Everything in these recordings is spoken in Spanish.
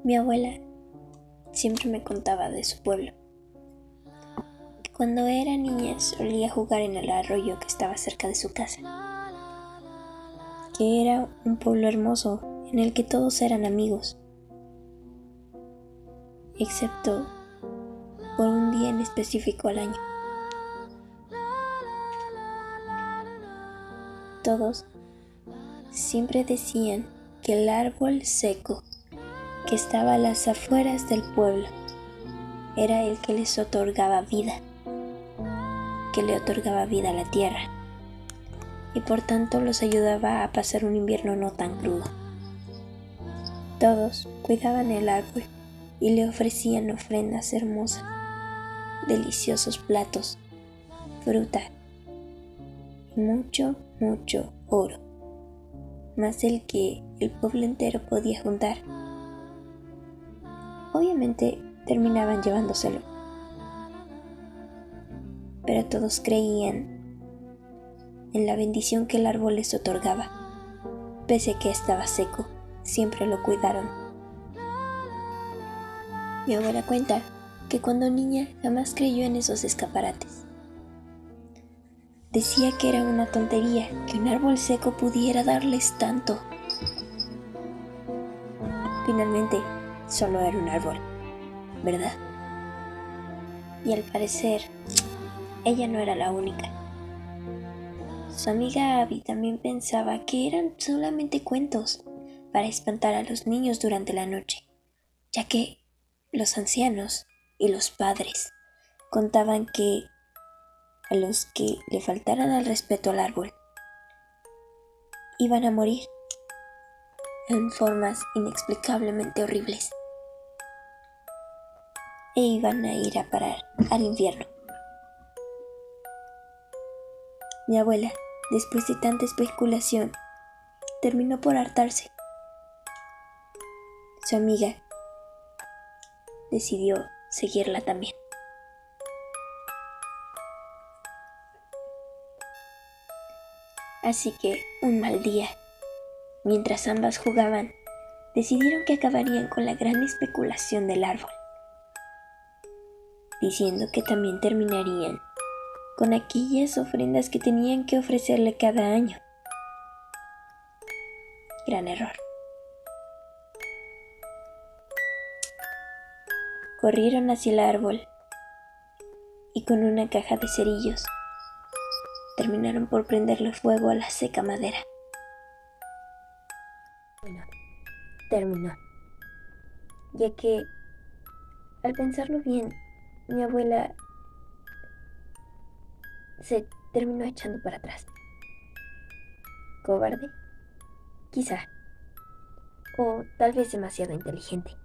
Mi abuela siempre me contaba de su pueblo. Cuando era niña solía jugar en el arroyo que estaba cerca de su casa, que era un pueblo hermoso en el que todos eran amigos, excepto por un día en específico al año. Todos siempre decían que el árbol seco que estaba a las afueras del pueblo era el que les otorgaba vida, que le otorgaba vida a la tierra, y por tanto los ayudaba a pasar un invierno no tan crudo. Todos cuidaban el árbol y le ofrecían ofrendas hermosas, deliciosos platos, fruta y mucho oro, más del que el pueblo entero podía juntar. Obviamente terminaban llevándoselo, pero todos creían en la bendición que el árbol les otorgaba. Pese a que estaba seco, siempre lo cuidaron. Mi abuela cuenta que cuando niña jamás creyó en esos escaparates. Decía que era una tontería que un árbol seco pudiera darles tanto. Finalmente, solo era un árbol, ¿verdad? Y al parecer, ella no era la única. Su amiga Abby también pensaba que eran solamente cuentos para espantar a los niños durante la noche, ya que los ancianos y los padres contaban que a los que le faltaran al respeto al árbol iban a morir en formas inexplicablemente horribles e iban a ir a parar al infierno. Mi abuela, después de tanta especulación, terminó por hartarse. Su amiga decidió seguirla también. Así que, un mal día, mientras ambas jugaban, decidieron que acabarían con la gran especulación del árbol, diciendo que también terminarían con aquellas ofrendas que tenían que ofrecerle cada año. Gran error. Corrieron hacia el árbol y con una caja de cerillos terminaron por prenderle fuego a la seca madera. Bueno, terminó, ya que, al pensarlo bien, mi abuela se terminó echando para atrás. ¿Cobarde? Quizá. O tal vez demasiado inteligente.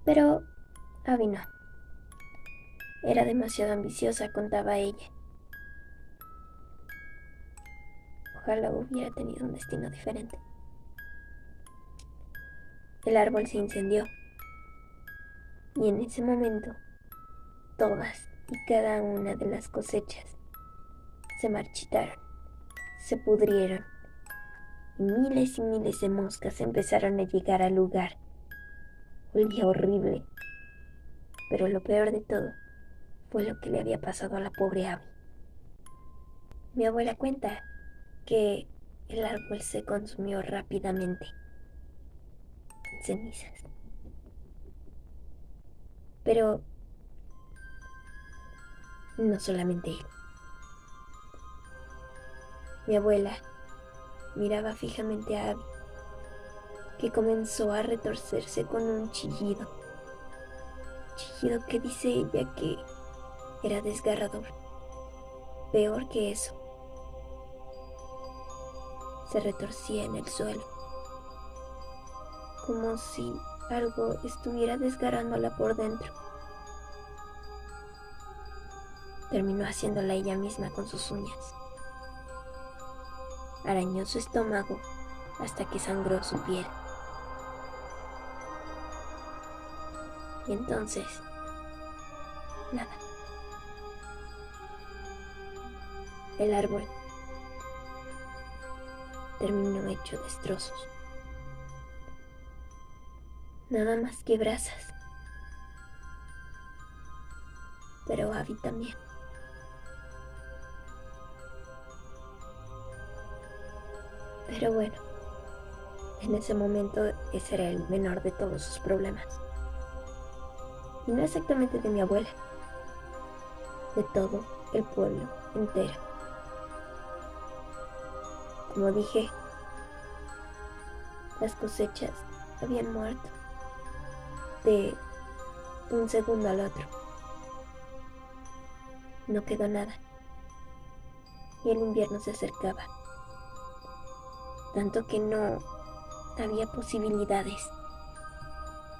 Pero Abby no. Era demasiado ambiciosa, contaba ella. Ojalá hubiera tenido un destino diferente. El árbol se incendió. Y en ese momento, todas y cada una de las cosechas se marchitaron, se pudrieron, y miles de moscas empezaron a llegar al lugar. Olía horrible, pero lo peor de todo fue lo que le había pasado a la pobre Abby. Mi abuela cuenta que el árbol se consumió rápidamente en cenizas. Pero no solamente él. Mi abuela miraba fijamente a Abby, que comenzó a retorcerse con un chillido que dice ella que era desgarrador. Peor que eso, se retorcía en el suelo, como si algo estuviera desgarrándola por dentro. Terminó haciéndola ella misma con sus uñas. Arañó su estómago hasta que sangró su piel. Y entonces, nada. El árbol terminó hecho destrozos. nada más que brasas. Pero Abby también. Pero bueno, en ese momento ese era el menor de todos sus problemas. Y no exactamente de mi abuela, de todo el pueblo entero. Como dije, las cosechas habían muerto de un segundo al otro. No quedó nada. Y el invierno se acercaba. Tanto que no había posibilidades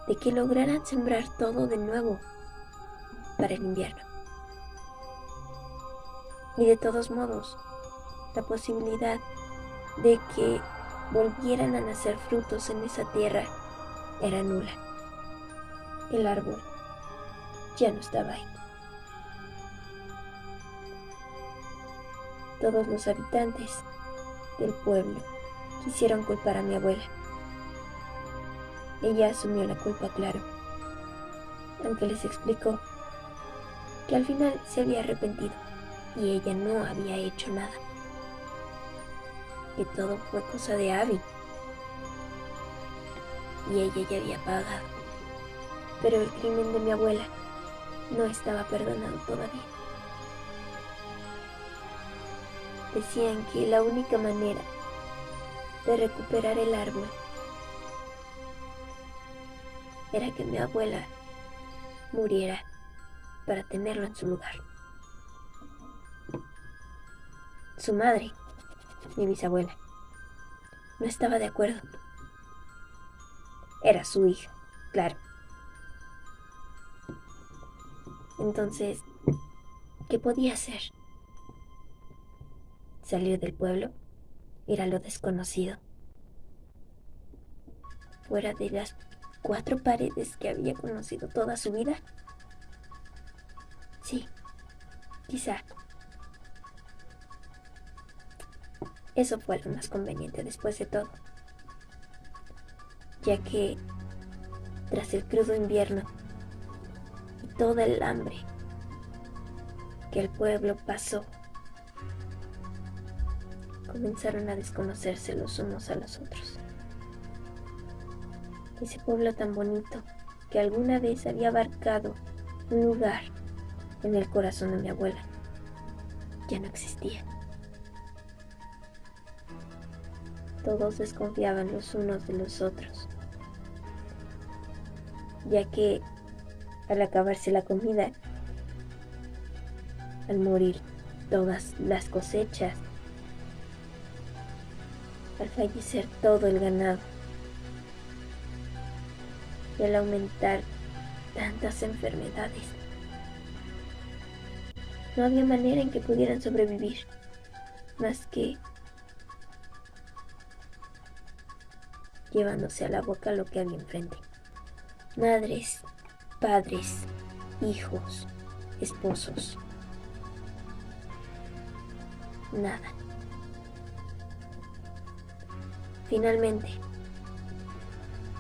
de que lograran sembrar todo de nuevo para el invierno. Y de todos modos, la posibilidad de que volvieran a nacer frutos en esa tierra era nula. El árbol ya no estaba ahí. Todos los habitantes del pueblo quisieron culpar a mi abuela. Ella asumió la culpa, claro, aunque les explicó que al final se había arrepentido y ella no había hecho nada, que todo fue cosa de Abby y ella ya había pagado. Pero el crimen de mi abuela no estaba perdonado todavía. Decían que la única manera de recuperar el árbol era que mi abuela muriera para tenerlo en su lugar. Su madre, mi bisabuela, no estaba de acuerdo. Era su hija, claro. Entonces, ¿qué podía hacer? ¿Salir del pueblo? Ir a lo desconocido. Fuera de las 4 paredes que había conocido toda su vida. Sí, quizá. Eso fue lo más conveniente después de todo, ya que tras el crudo invierno y toda el hambre que el pueblo pasó, comenzaron a desconocerse los unos a los otros. Ese pueblo tan bonito que alguna vez había abarcado un lugar en el corazón de mi abuela, ya no existía. Todos desconfiaban los unos de los otros, ya que al acabarse la comida, al morir todas las cosechas, al fallecer todo el ganado y al aumentar tantas enfermedades, no había manera en que pudieran sobrevivir más que llevándose a la boca lo que había enfrente. Madres, padres, hijos, esposos. Nada. Finalmente,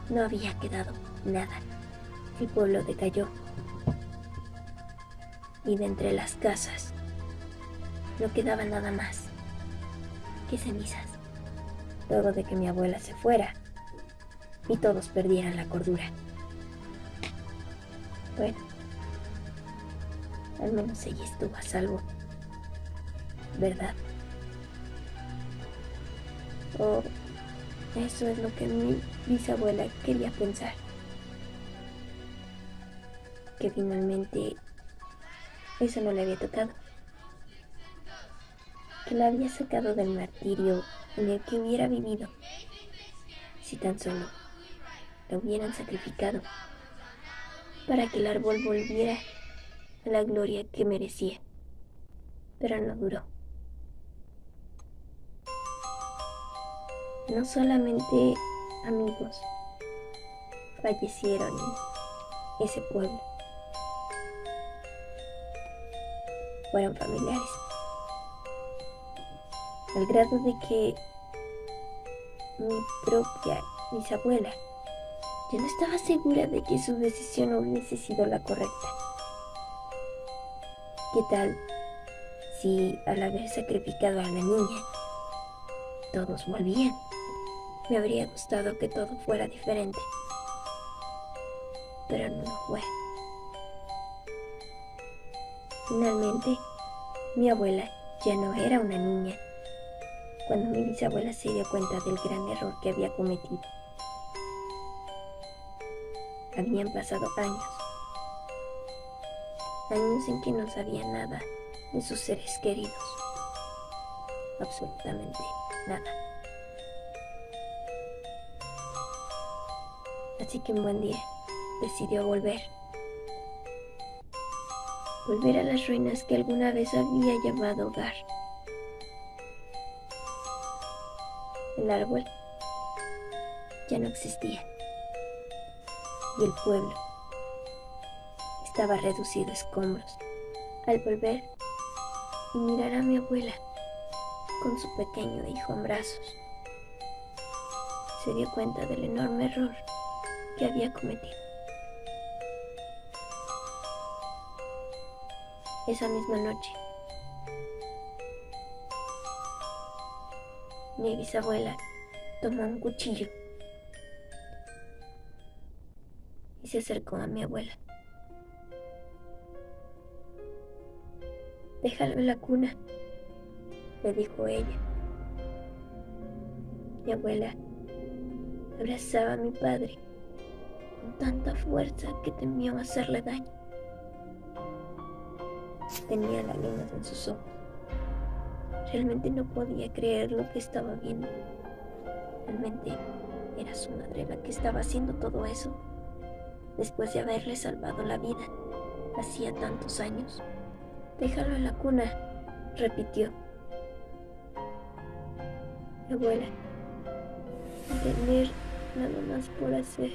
no había quedado nada. El pueblo decayó. Y de entre las casas no quedaba nada más que cenizas. Luego de que mi abuela se fuera y todos perdieran la cordura. Bueno, al menos ella estuvo a salvo, ¿verdad? O eso es lo que mi bisabuela quería pensar. Que finalmente eso no le había tocado. Que la había sacado del martirio en el que hubiera vivido si tan solo la hubieran sacrificado para que el árbol volviera a la gloria que merecía. Pero no duró. No solamente amigos fallecieron en ese pueblo, fueron familiares, al grado de que mi propia bisabuela Yo no estaba segura de que su decisión hubiese sido la correcta. ¿Qué tal si al haber sacrificado a la niña, todos volvían? Me habría gustado que todo fuera diferente, pero no lo fue. Finalmente, mi abuela ya no era una niña cuando mi bisabuela se dio cuenta del gran error que había cometido. Habían pasado años en que no sabía nada de sus seres queridos, absolutamente nada. Así que un buen día decidió volver a las ruinas que alguna vez había llamado hogar. El árbol ya no existía y el pueblo estaba reducido a escombros. Al volver y mirar a mi abuela con su pequeño hijo en brazos, se dio cuenta del enorme error que había cometido. Esa misma noche, mi bisabuela tomó un cuchillo y se acercó a mi abuela. «Déjalo en la cuna», le dijo ella. Mi abuela abrazaba a mi padre con tanta fuerza que temió hacerle daño. Tenía lágrimas en sus ojos. Realmente no podía creer lo que estaba viendo. Realmente era su madre la que estaba haciendo todo eso, después de haberle salvado la vida hacía tantos años. «Déjalo en la cuna», repitió. Mi abuela, sin tener nada más por hacer,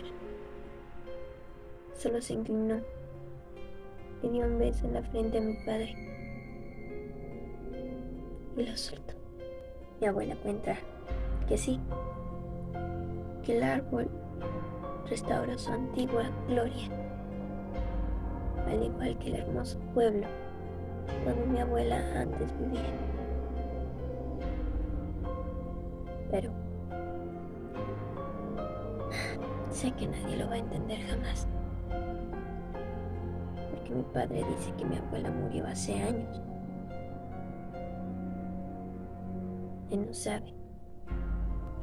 solo se inclinó y dio un beso en la frente a mi padre y lo soltó. Mi abuela cuenta que sí, que el árbol restauró su antigua gloria, al igual que el hermoso pueblo donde mi abuela antes vivía. Pero sé que nadie lo va a entender jamás, porque mi padre dice que mi abuela murió hace años. Él no sabe,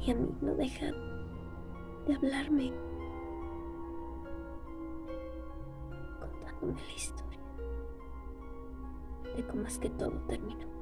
y a mí no deja de hablarme, contándome la historia de cómo es que todo terminó.